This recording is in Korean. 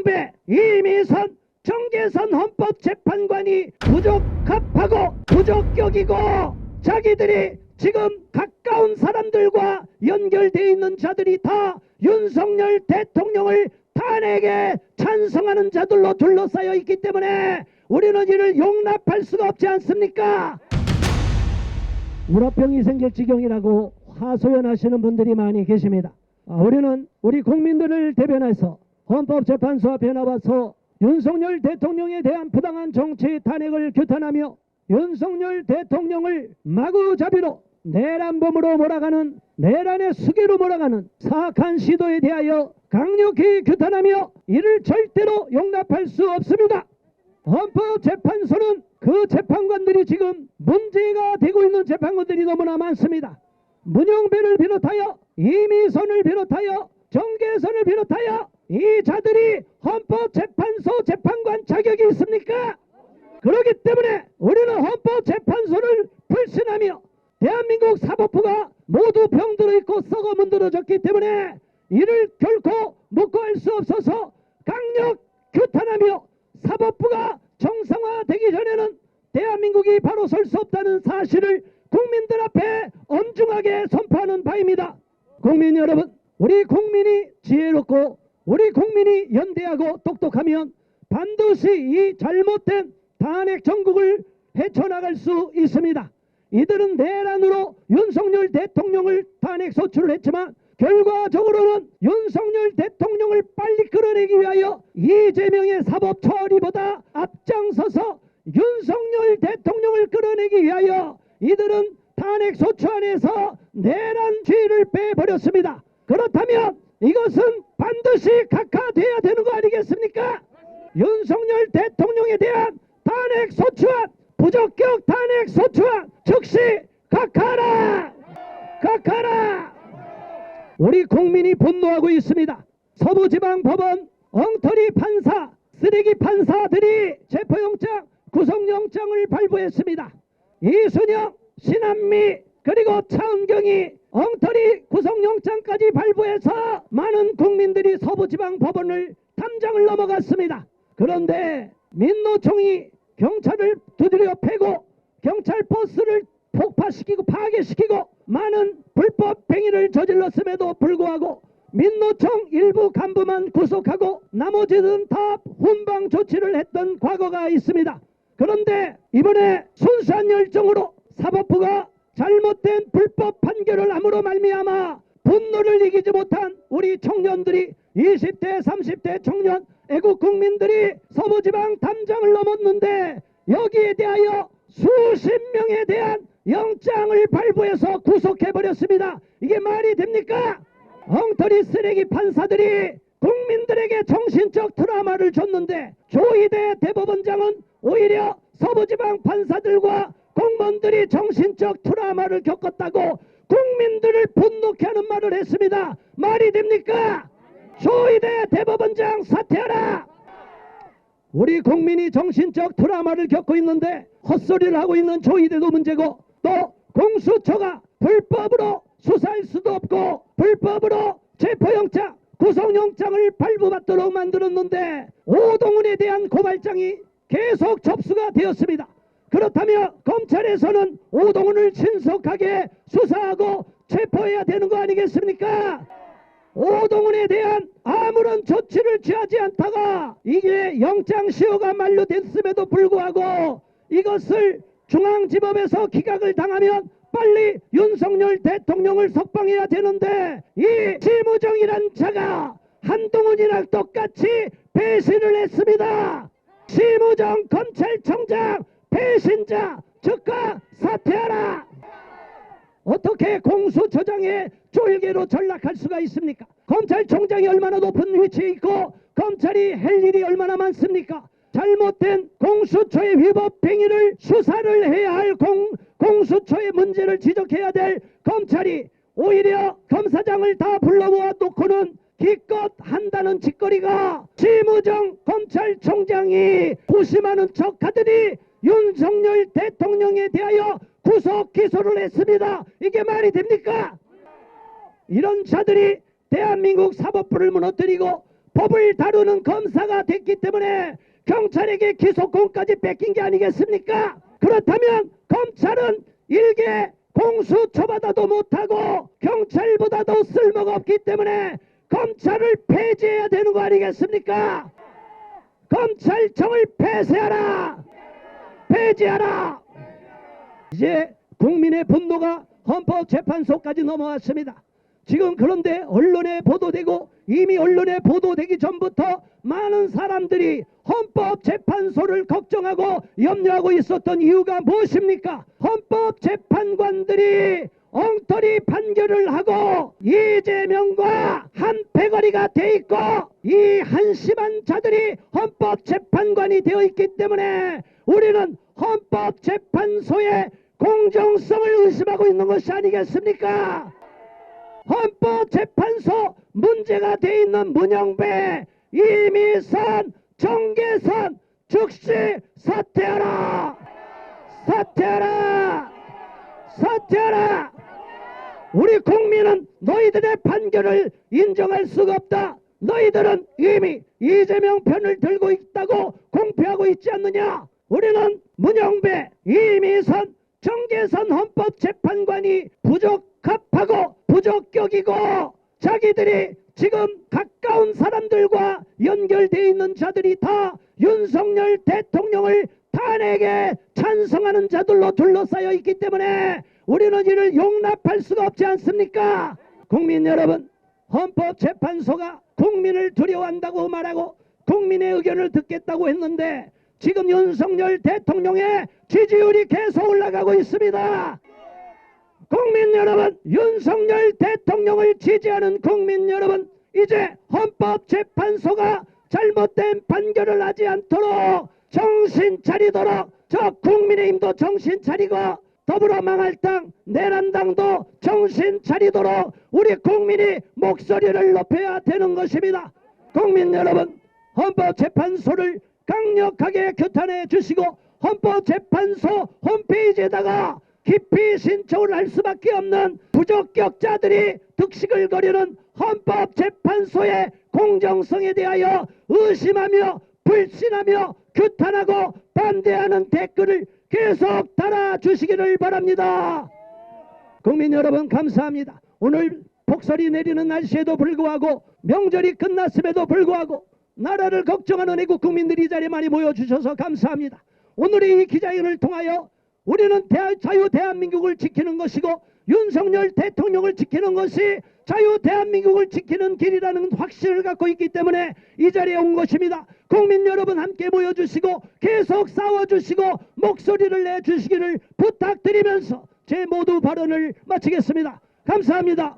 문영배, 이미선, 정계선 헌법재판관이 부적합하고 부적격이고 자기들이 지금 가까운 사람들과 연결되어 있는 자들이 다 윤석열 대통령을 탄핵에 찬성하는 자들로 둘러싸여 있기 때문에 우리는 이를 용납할 수가 없지 않습니까? 물화병이 생길 지경이라고 하소연하시는 분들이 많이 계십니다. 우리는 우리 국민들을 대변해서 헌법재판소 앞에 나와서 윤석열 대통령에 대한 부당한 정치 탄핵을 규탄하며 윤석열 대통령을 마구잡이로 내란범으로 몰아가는, 내란의 수괴로 몰아가는 사악한 시도에 대하여 강력히 규탄하며 이를 절대로 용납할 수 없습니다. 헌법재판소는 그 재판관들이 지금 문제가 되고 있는 재판관들이 너무나 많습니다. 문영배를 비롯하여 이미선을 비롯하여 정계선을 비롯하여 이 자들이 헌법재판소 재판관 자격이 있습니까? 그렇기 때문에 우리는 헌법재판소를 불신하며 대한민국 사법부가 모두 병들어 있고 썩어 문드러졌기 때문에 이를 결코 묵고할 수 없어서 강력 규탄하며 사법부가 정상화되기 전에는 대한민국이 바로 설 수 없다는 사실을 국민들 앞에 엄중하게 선포하는 바입니다. 국민 여러분, 우리 국민이 지혜롭고 우리 국민이 연대하고 똑똑하면 반드시 이 잘못된 탄핵 정국을 헤쳐나갈 수 있습니다. 이들은 내란으로 윤석열 대통령을 탄핵 소추를 했지만 결과적으로는 윤석열 대통령을 빨리 끌어내기 위하여 이재명의 사법 처리보다 앞장서서 윤석열 대통령을 끌어내기 위하여 이들은 탄핵 소추안에서 내란 죄를 빼버렸습니다. 그렇다면 이것은 반드시 각하돼야 되는 거 아니겠습니까? 윤석열 대통령에 대한 탄핵 소추안, 부적격 탄핵 소추안 즉시 각하라! 각하라! 우리 국민이 분노하고 있습니다. 서부지방법원 엉터리 판사, 쓰레기 판사들이 체포영장, 구속영장을 발부했습니다. 이순영, 신한미 그리고 차은경이 엉터리 구속영장까지 발부해서 많은 국민들이 서부지방법원을 탐장을 넘어갔습니다. 그런데 민노총이 경찰을 두드려 패고 경찰 버스를 폭파시키고 파괴시키고 많은 불법 행위를 저질렀음에도 불구하고 민노총 일부 간부만 구속하고 나머지는 다 훈방 조치를 했던 과거가 있습니다. 그런데 이번에 순수한 열정으로 사법부가 잘못된 불법 판결을 함으로 말미암아 분노를 이기지 못한 우리 청년들이 20대 30대 청년 애국 국민들이 서부지방 탐장을 넘었는데 여기에 대하여 수십 명에 대한 영장을 발부해서 구속해버렸습니다. 이게 말이 됩니까? 엉터리 쓰레기 판사들이 국민들에게 정신적 트라우마를 줬는데 조희대 대법원장은 오히려 서부지방 판사들과 공무원들이 정신적 트라우마를 겪었다고 국민들을 분노케 하는 말을 했습니다. 말이 됩니까? 조희대 대법원장 사퇴하라! 우리 국민이 정신적 트라우마를 겪고 있는데 헛소리를 하고 있는 조희대도 문제고 또 공수처가 불법으로 수사할 수도 없고 불법으로 체포영장, 구속영장을 발부받도록 만들었는데 오동훈에 대한 고발장이 계속 접수가 되었습니다. 그렇다면 검찰에서는 오동훈을 신속하게 수사하고 체포해야 되는 거 아니겠습니까? 오동훈에 대한 아무런 조치를 취하지 않다가 이게 영장시효가 만료됐음에도 불구하고 이것을 중앙지법에서 기각을 당하면 빨리 윤석열 대통령을 석방해야 되는데 이 심우정이란 자가 한동훈이랑 똑같이 배신을 했습니다. 심우정 검찰총장 배신자 즉각 사퇴하라! 어떻게 공수처장의 쫄개로 전락할 수가 있습니까? 검찰총장이 얼마나 높은 위치에 있고 검찰이 할 일이 얼마나 많습니까? 잘못된 공수처의 위법 행위를 수사를 해야 할 공수처의 문제를 지적해야 될 검찰이 오히려 검사장을 다 불러모아 놓고는 기껏 한다는 짓거리가 심우정 검찰총장이 고심하는 척하더니 윤석열 대통령에 대하여 구속 기소를 했습니다. 이게 말이 됩니까? 이런 자들이 대한민국 사법부를 무너뜨리고 법을 다루는 검사가 됐기 때문에 경찰에게 기소권까지 뺏긴 게 아니겠습니까? 그렇다면 검찰은 일개 공수처받아도 못하고 경찰보다도 쓸모가 없기 때문에 검찰을 폐지해야 되는 거 아니겠습니까? 검찰청을 폐쇄하라! 폐지하라! 이제 국민의 분노가 헌법재판소까지 넘어왔습니다. 지금 그런데 언론에 보도되고 이미 언론에 보도되기 전부터 많은 사람들이 헌법재판소를 걱정하고 염려하고 있었던 이유가 무엇입니까? 헌법재판관들이 엉터리 판결을 하고 이재명과 한 패거리가 돼 있고 이 한심한 자들이 헌법재판관이 되어 있기 때문에 우리는 헌법재판소의 공정성을 의심하고 있는 것이 아니겠습니까? 헌법재판소 문제가 돼 있는 문영배, 이미선, 정계선 즉시 사퇴하라! 사퇴하라! 사퇴하라! 우리 국민은 너희들의 판결을 인정할 수가 없다. 너희들은 이미 이재명 편을 들고 있다고 공표하고 있지 않느냐? 우리는 문영배, 이미선, 정계선 헌법재판관이 부적합하고 부적격이고 자기들이 지금 가까운 사람들과 연결되어 있는 자들이 다 윤석열 대통령을 탄핵에 찬성하는 자들로 둘러싸여 있기 때문에 우리는 이를 용납할 수가 없지 않습니까? 국민 여러분, 헌법재판소가 국민을 두려워한다고 말하고 국민의 의견을 듣겠다고 했는데 지금 윤석열 대통령의 지지율이 계속 올라가고 있습니다. 국민 여러분, 윤석열 대통령을 지지하는 국민 여러분, 이제 헌법재판소가 잘못된 판결을 하지 않도록 정신 차리도록 저 국민의힘도 정신 차리고 더불어망할당, 내란당도 정신 차리도록 우리 국민이 목소리를 높여야 되는 것입니다. 국민 여러분, 헌법재판소를 강력하게 규탄해 주시고 헌법재판소 홈페이지에다가 깊이 신청을 할 수밖에 없는 부적격자들이 득식을 거리는 헌법재판소의 공정성에 대하여 의심하며 불신하며 규탄하고 반대하는 댓글을 계속 달아주시기를 바랍니다. 국민 여러분, 감사합니다. 오늘 폭설이 내리는 날씨에도 불구하고 명절이 끝났음에도 불구하고 나라를 걱정하는 애국 국민들이 이 자리에 많이 모여주셔서 감사합니다. 오늘의 이 기자회견을 통하여 우리는 자유 대한민국을 지키는 것이고 윤석열 대통령을 지키는 것이 자유 대한민국을 지키는 길이라는 확신을 갖고 있기 때문에 이 자리에 온 것입니다. 국민 여러분 함께 모여주시고 계속 싸워주시고 목소리를 내주시기를 부탁드리면서 제 모두 발언을 마치겠습니다. 감사합니다.